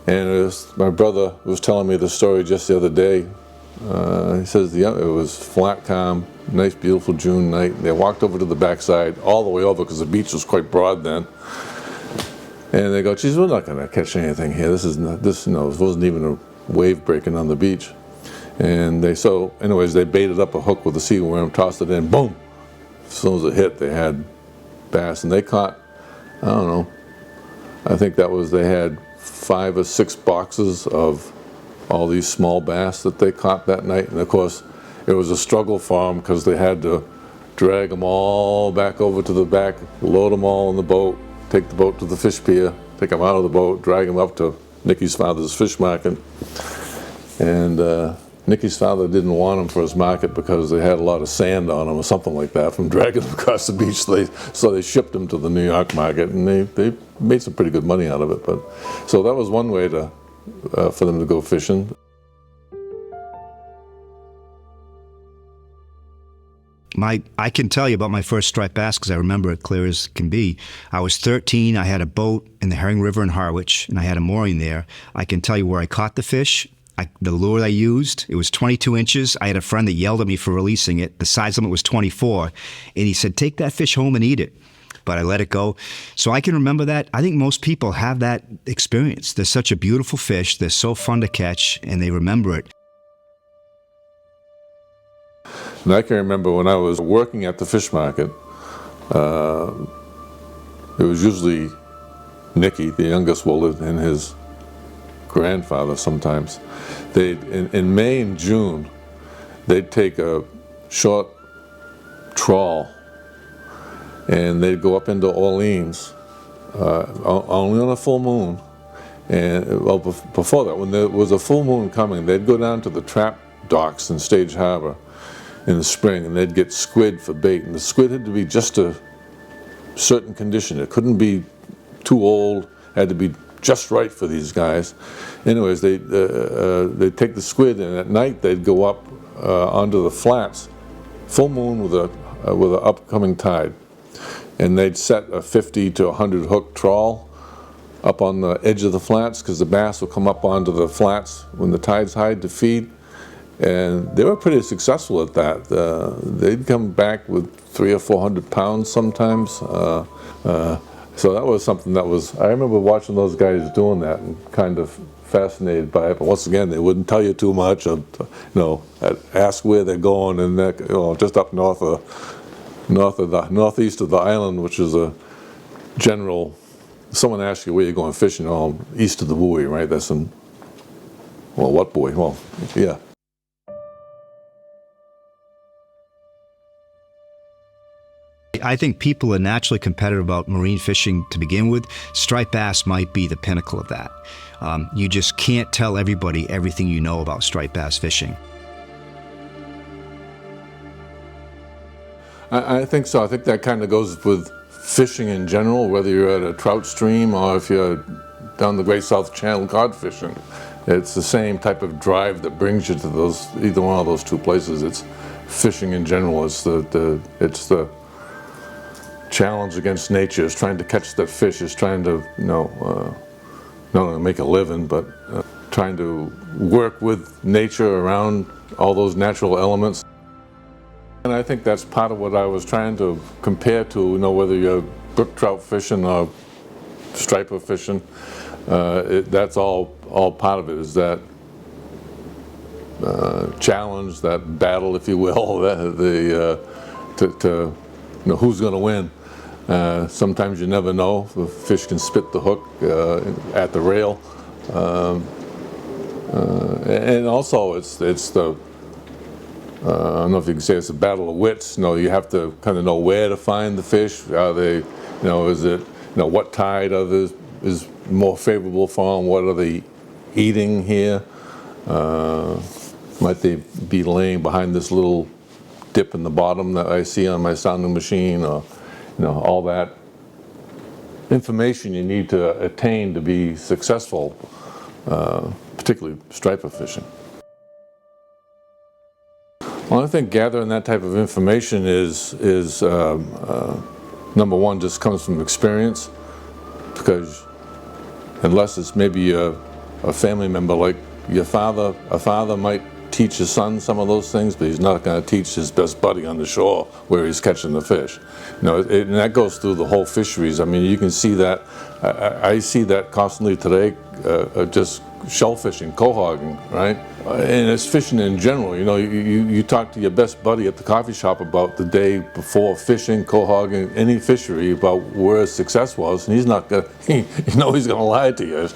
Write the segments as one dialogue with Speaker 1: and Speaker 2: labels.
Speaker 1: And my brother was telling me the story just the other day. He says, yeah, it was flat, calm, nice, beautiful June night. They walked over to the backside, all the way over, because the beach was quite broad then. And they go, geez, we're not going to catch anything here. This wasn't even a wave breaking on the beach. And anyways, they baited up a hook with a seal worm, tossed it in, boom! As soon as it hit, they had bass. And they caught, I don't know, I think they had 5 or 6 boxes of all these small bass that they caught that night. And of course, it was a struggle for them because they had to drag them all back over to the back, load them all in the boat, take the boat to the fish pier, take them out of the boat, drag them up to Nicky's father's fish market. And Nicky's father didn't want them for his market because they had a lot of sand on them or something like that from dragging them across the beach. So they shipped them to the New York market, and they made some pretty good money out of it. So that was one way for them to go fishing.
Speaker 2: I can tell you about my first striped bass because I remember it clear as can be. I was 13. I had a boat in the Herring River in Harwich, and I had a mooring there. I can tell you where I caught the fish. The lure I used, it was 22 inches. I had a friend that yelled at me for releasing it. The size limit was 24. And he said, take that fish home and eat it. But I let it go. So I can remember that. I think most people have that experience. They're such a beautiful fish. They're so fun to catch, and they remember it.
Speaker 1: And I can remember when I was working at the fish market, it was usually Nicky, the youngest Willard, and his grandfather sometimes. In May and June, they'd take a short trawl and they'd go up into Orleans, only on a full moon. And well, before that, when there was a full moon coming, they'd go down to the trap docks in Stage Harbor in the spring, and they'd get squid for bait. And the squid had to be just a certain condition. It couldn't be too old, had to be just right for these guys. Anyways, they'd take the squid, and at night they'd go up onto the flats, full moon with an upcoming tide, and they'd set a 50 to 100 hook trawl up on the edge of the flats because the bass will come up onto the flats when the tide's high to feed. And they were pretty successful at that. They'd come back with 300 or 400 pounds sometimes. So that was something that I remember watching those guys doing that and kind of fascinated by it. But once again, they wouldn't tell you too much. Ask where they're going, and just up northeast of the island, which is a general. Someone asks you where you're going fishing, east of the buoy, right? That's what buoy? Well, yeah.
Speaker 2: I think people are naturally competitive about marine fishing to begin with. Striped bass might be the pinnacle of that. You just can't tell everybody everything you know about striped bass fishing.
Speaker 1: I think so. I think that kind of goes with fishing in general, whether you're at a trout stream or if you're down the Great South Channel cod fishing. It's the same type of drive that brings you to either one of those two places. It's fishing in general. It's the challenge against nature. Is trying to catch that fish. Is trying to not only make a living, but trying to work with nature around all those natural elements. And I think that's part of what I was trying to compare to, whether you're brook trout fishing or striper fishing. That's all part of it, is that challenge, that battle, if you will, who's going to win. Sometimes you never know. The fish can spit the hook at the rail. And also it's the I don't know if you can say it's a battle of wits. You have to kind of know where to find the fish. Are they, is it, what tide is more favorable for them? What are they eating here? Might they be laying behind this little dip in the bottom that I see on my sounding machine? Or, all that information you need to attain to be successful, particularly striper fishing. Well, I think gathering that type of information is number one, just comes from experience, because unless it's maybe a a family member, like your father, a father might teach his son some of those things, but he's not going to teach his best buddy on the shore where he's catching the fish. You know, and that goes through the whole fisheries. I mean, you can see that. I see that constantly today, just shell fishing, cohogging, right? And it's fishing in general. You know, you talk to your best buddy at the coffee shop about the day before fishing, cohogging, any fishery, about where his success was, and he's not going to, you know, he's going to lie to you.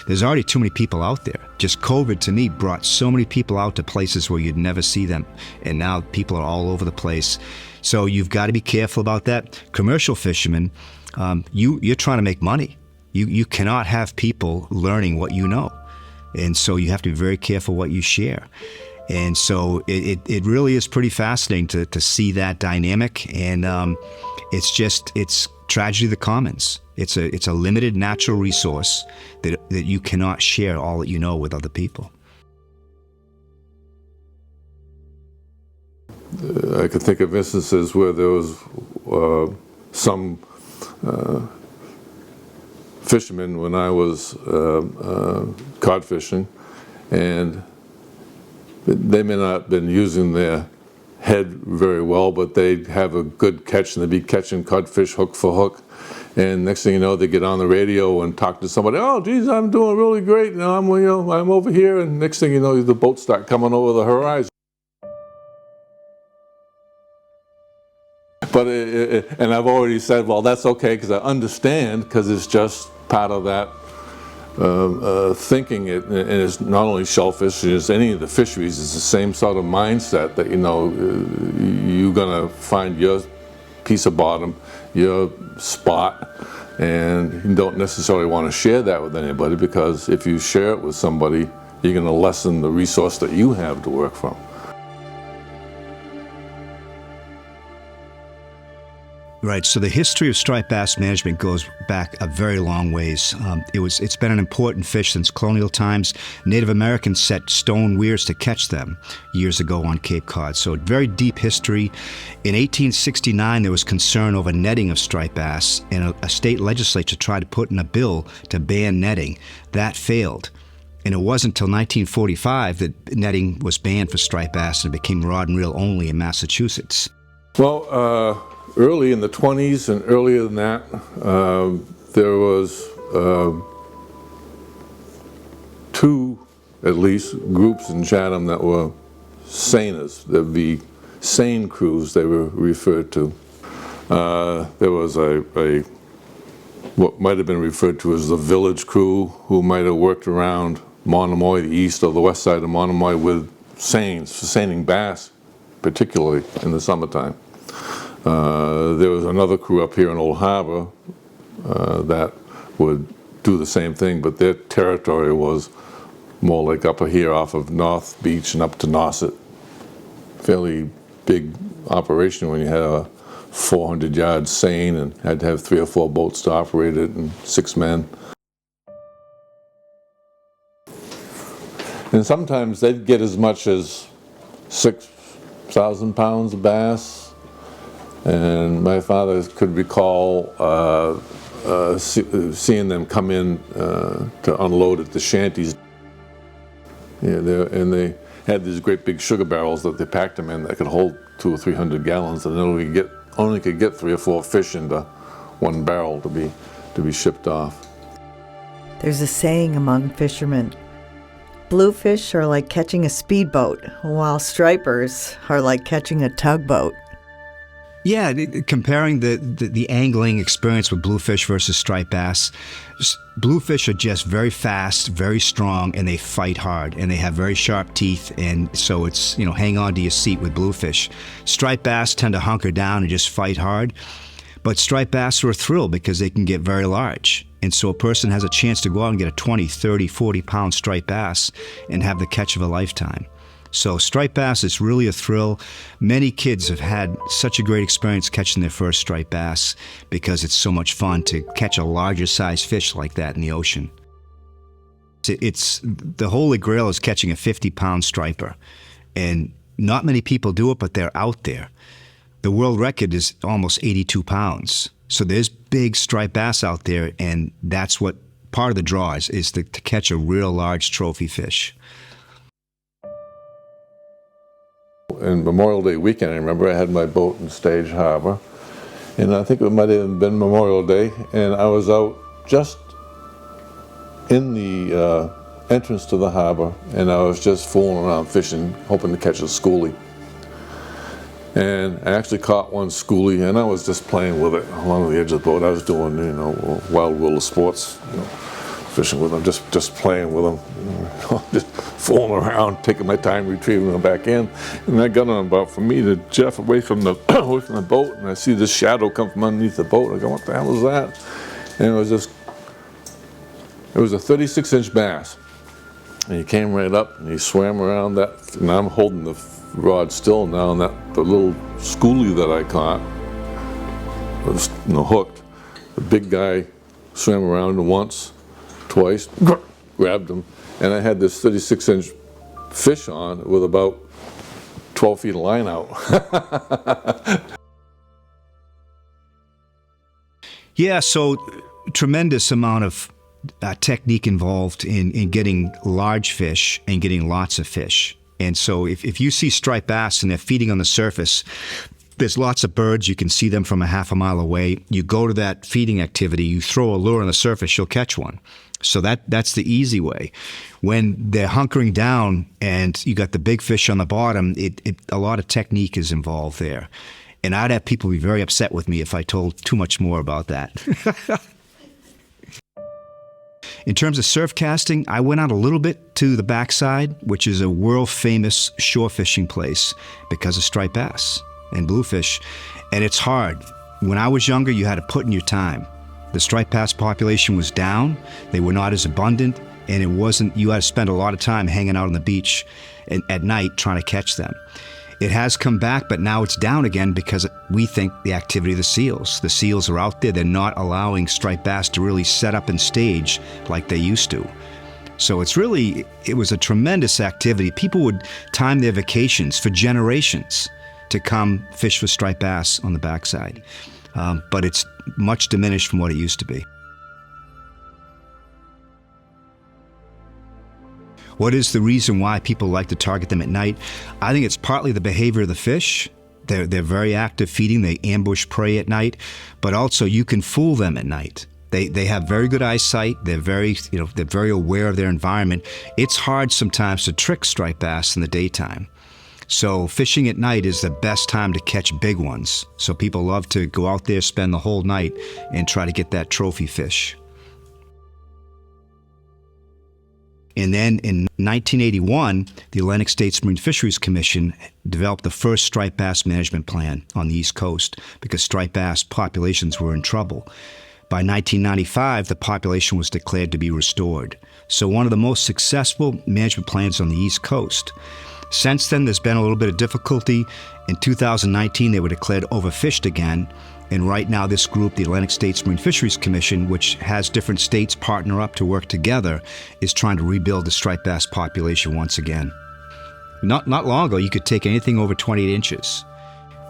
Speaker 2: There's already too many people out there. Just COVID, to me, brought so many people out to places where you'd never see them. And now people are all over the place. So you've got to be careful about that. Commercial fishermen, you're trying to make money. You cannot have people learning what you know. And so you have to be very careful what you share. And so it really is pretty fascinating to see that dynamic. And it's tragedy of the commons. It's a limited natural resource that you cannot share all that you know with other people.
Speaker 1: I could think of instances where there was some fishermen when I was cod fishing, and they may not have been using their head very well, but they'd have a good catch and they'd be catching codfish hook for hook. And next thing you know, they get on the radio and talk to somebody. Oh, geez, I'm doing really great. I'm over here. And next thing you know, the boats start coming over the horizon. But and I've already said, well, that's okay, because I understand, because it's just part of that thinking. And it's not only shellfish, it's any of the fisheries. It's the same sort of mindset that, you know, you're gonna find your piece of bottom, your spot, and you don't necessarily want to share that with anybody, because if you share it with somebody, you're going to lessen the resource that you have to work from.
Speaker 2: Right. So the history of striped bass management goes back a very long ways. It's been an important fish since colonial times. Native Americans set stone weirs to catch them years ago on Cape Cod. So very deep history. In 1869, there was concern over netting of striped bass, and a state legislature tried to put in a bill to ban netting. That failed. And it wasn't until 1945 that netting was banned for striped bass, and it became rod and reel only in Massachusetts.
Speaker 1: Well, early in the 20s and earlier than that, there was two, at least, groups in Chatham that were seiners. There'd be seine crews, they were referred to. There was what might have been referred to as the village crew, who might have worked around Monomoy, the east or the west side of Monomoy, with seines, for seining bass, particularly in the summertime. There was another crew up here in Old Harbor that would do the same thing, but their territory was more like up here off of North Beach and up to Nauset. Fairly big operation when you had a 400-yard seine and had to have 3 or 4 boats to operate it and 6 men. And sometimes they'd get as much as 6,000 pounds of bass. And my father could recall seeing them come in to unload at the shanties. Yeah, and they had these great big sugar barrels that they packed them in that could hold 200 or 300 gallons, and only could get 3 or 4 fish into one barrel to be shipped off.
Speaker 3: There's a saying among fishermen: bluefish are like catching a speedboat, while stripers are like catching a tugboat.
Speaker 2: Yeah, comparing the angling experience with bluefish versus striped bass, bluefish are just very fast, very strong, and they fight hard, and they have very sharp teeth, and so it's, hang on to your seat with bluefish. Striped bass tend to hunker down and just fight hard, but striped bass are a thrill because they can get very large. And so a person has a chance to go out and get a 20, 30, 40-pound striped bass and have the catch of a lifetime. So striped bass is really a thrill. Many kids have had such a great experience catching their first striped bass because it's so much fun to catch a larger size fish like that in the ocean. It's the holy grail is catching a 50-pound striper, and not many people do it, but they're out there. The world record is almost 82 pounds. So there's big striped bass out there, and that's what part of the draw is to catch a real large trophy fish.
Speaker 1: And Memorial Day weekend, I remember I had my boat in Stage Harbor, and I think it might have been Memorial Day, and I was out just in the entrance to the harbor, and I was just fooling around fishing, hoping to catch a schoolie. And I actually caught one schoolie, and I was just playing with it along the edge of the boat. I was doing, wild world of sports, fishing with them, just playing with them, just fooling around, taking my time retrieving them back in. And I got on about from me to Jeff away from the boat, and I see this shadow come from underneath the boat. I go, what the hell is that? And it was a 36-inch bass. And he came right up and he swam around that, and I'm holding the rod still now, and the little schoolie that I caught was hooked. The big guy swam around once, twice, grabbed him, and I had this 36-inch fish on with about 12 feet of line out.
Speaker 2: Yeah, so tremendous amount of technique involved in getting large fish and getting lots of fish. And so if you see striped bass and they're feeding on the surface, there's lots of birds. You can see them from a half a mile away. You go to that feeding activity, you throw a lure on the surface, you'll catch one. So that's the easy way. When they're hunkering down and you got the big fish on the bottom, a lot of technique is involved there. And I'd have people be very upset with me if I told too much more about that. In terms of surf casting, I went out a little bit to the backside, which is a world-famous shore fishing place because of striped bass and bluefish, and it's hard. When I was younger, you had to put in your time. The striped bass population was down, they were not as abundant, and you had to spend a lot of time hanging out on the beach at night trying to catch them. It has come back, but now it's down again because we think the activity of the seals. The seals are out there. They're not allowing striped bass to really set up and stage like they used to. So it was a tremendous activity. People would time their vacations for generations to come fish for striped bass on the backside. But it's much diminished from what it used to be. What is the reason why people like to target them at night? I think it's partly the behavior of the fish. They're very active feeding. They ambush prey at night, but also you can fool them at night. They have very good eyesight. They're very aware of their environment. It's hard sometimes to trick striped bass in the daytime. So fishing at night is the best time to catch big ones. So people love to go out there, spend the whole night, and try to get that trophy fish. And then in 1981, the Atlantic States Marine Fisheries Commission developed the first striped bass management plan on the East Coast because striped bass populations were in trouble. By 1995, the population was declared to be restored. So one of the most successful management plans on the East Coast. Since then, there's been a little bit of difficulty. In 2019, they were declared overfished again. And right now, this group, the Atlantic States Marine Fisheries Commission, which has different states partner up to work together, is trying to rebuild the striped bass population once again. Not long ago, you could take anything over 28 inches.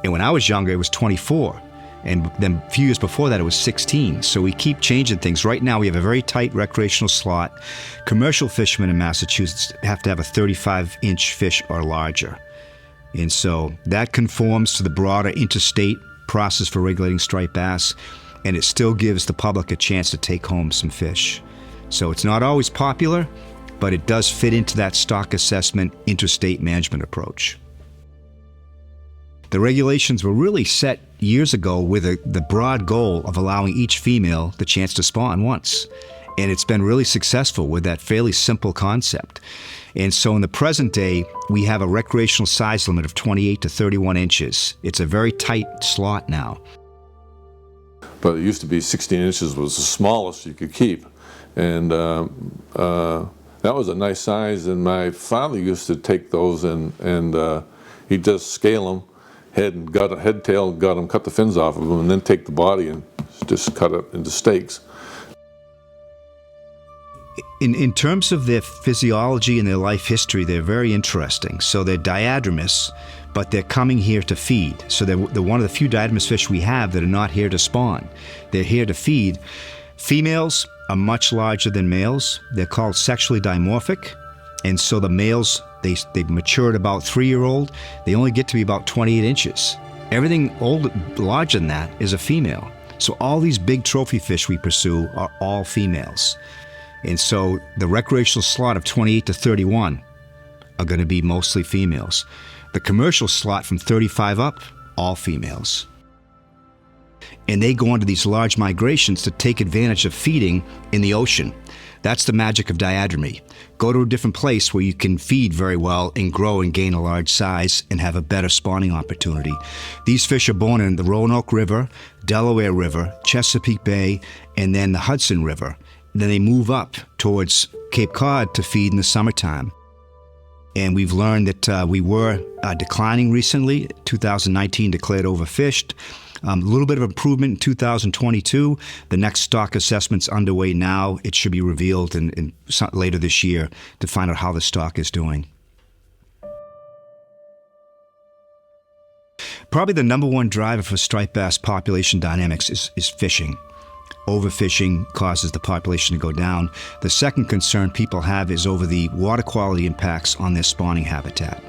Speaker 2: And when I was younger, it was 24. And then a few years before that, it was 16. So we keep changing things. Right now, we have a very tight recreational slot. Commercial fishermen in Massachusetts have to have a 35-inch fish or larger. And so that conforms to the broader interstate process for regulating striped bass, and it still gives the public a chance to take home some fish. So it's not always popular, but it does fit into that stock assessment interstate management approach. The regulations were really set years ago with the broad goal of allowing each female the chance to spawn once. And it's been really successful with that fairly simple concept. And so in the present day, we have a recreational size limit of 28 to 31 inches. It's a very tight slot now.
Speaker 1: But it used to be 16 inches was the smallest you could keep. And that was a nice size. And my father used to take those and he'd just scale them, head, tail, gut them, cut the fins off of them, and then take the body and just cut it into steaks.
Speaker 2: In terms of their physiology and their life history, they're very interesting. So they're diadromous, but they're coming here to feed. So they're one of the few diadromous fish we have that are not here to spawn. They're here to feed. Females are much larger than males. They're called sexually dimorphic. And so the males, they mature at about 3-year-old. They only get to be about 28 inches. Everything larger than that is a female. So all these big trophy fish we pursue are all females. And so the recreational slot of 28 to 31 are going to be mostly females. The commercial slot from 35 up, all females. And they go into these large migrations to take advantage of feeding in the ocean. That's the magic of diadromy. Go to a different place where you can feed very well and grow and gain a large size and have a better spawning opportunity. These fish are born in the Roanoke River, Delaware River, Chesapeake Bay, and then the Hudson River. Then they move up towards Cape Cod to feed in the summertime. And we've learned that we were declining recently. 2019 declared overfished. A little bit of improvement in 2022. The next stock assessment's underway now. It should be revealed later this year to find out how the stock is doing. Probably the number one driver for striped bass population dynamics is fishing. Overfishing causes the population to go down. The second concern people have is over the water quality impacts on their spawning habitat.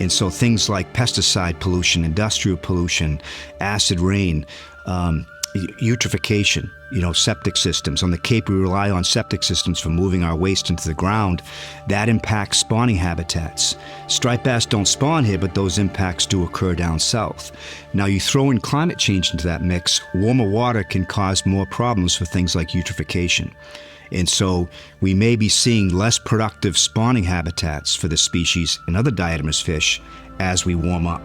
Speaker 2: And so things like pesticide pollution, industrial pollution, acid rain, eutrophication, septic systems. On the Cape, we rely on septic systems for moving our waste into the ground. That impacts spawning habitats. Striped bass don't spawn here, but those impacts do occur down south. Now, you throw in climate change into that mix, warmer water can cause more problems for things like eutrophication. And so we may be seeing less productive spawning habitats for the species and other diatomous fish as we warm up.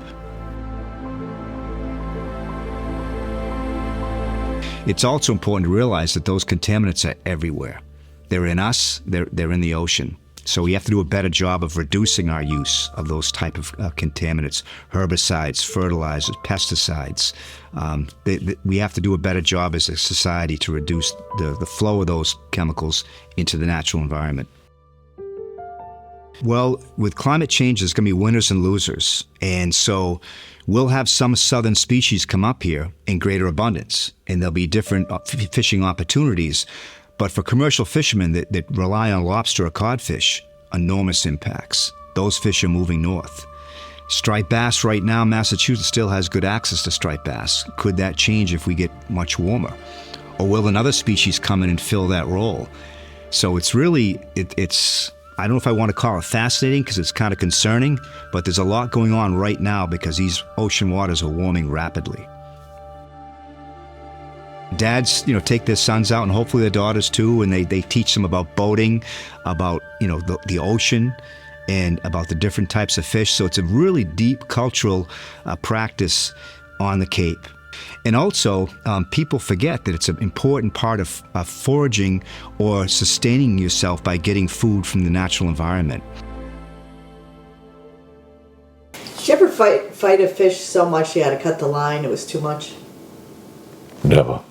Speaker 2: It's also important to realize that those contaminants are everywhere. They're in us, they're in the ocean. So we have to do a better job of reducing our use of those type of contaminants, herbicides, fertilizers, pesticides. We have to do a better job as a society to reduce the flow of those chemicals into the natural environment. Well, with climate change, there's going to be winners and losers. And so we'll have some southern species come up here in greater abundance, and there'll be different fishing opportunities. But for commercial fishermen that rely on lobster or codfish, enormous impacts. Those fish are moving north. Striped bass right now, Massachusetts still has good access to striped bass. Could that change if we get much warmer? Or will another species come in and fill that role? So it's really, it's I don't know if I want to call it fascinating because it's kind of concerning, but there's a lot going on right now because these ocean waters are warming rapidly. Dads, take their sons out and hopefully their daughters too, and they teach them about boating, about, the ocean, and about the different types of fish. So it's a really deep cultural practice on the Cape. And also, people forget that it's an important part of foraging or sustaining yourself by getting food from the natural environment.
Speaker 3: Did you ever fight a fish so much you had to cut the line, it was too much?
Speaker 1: Never.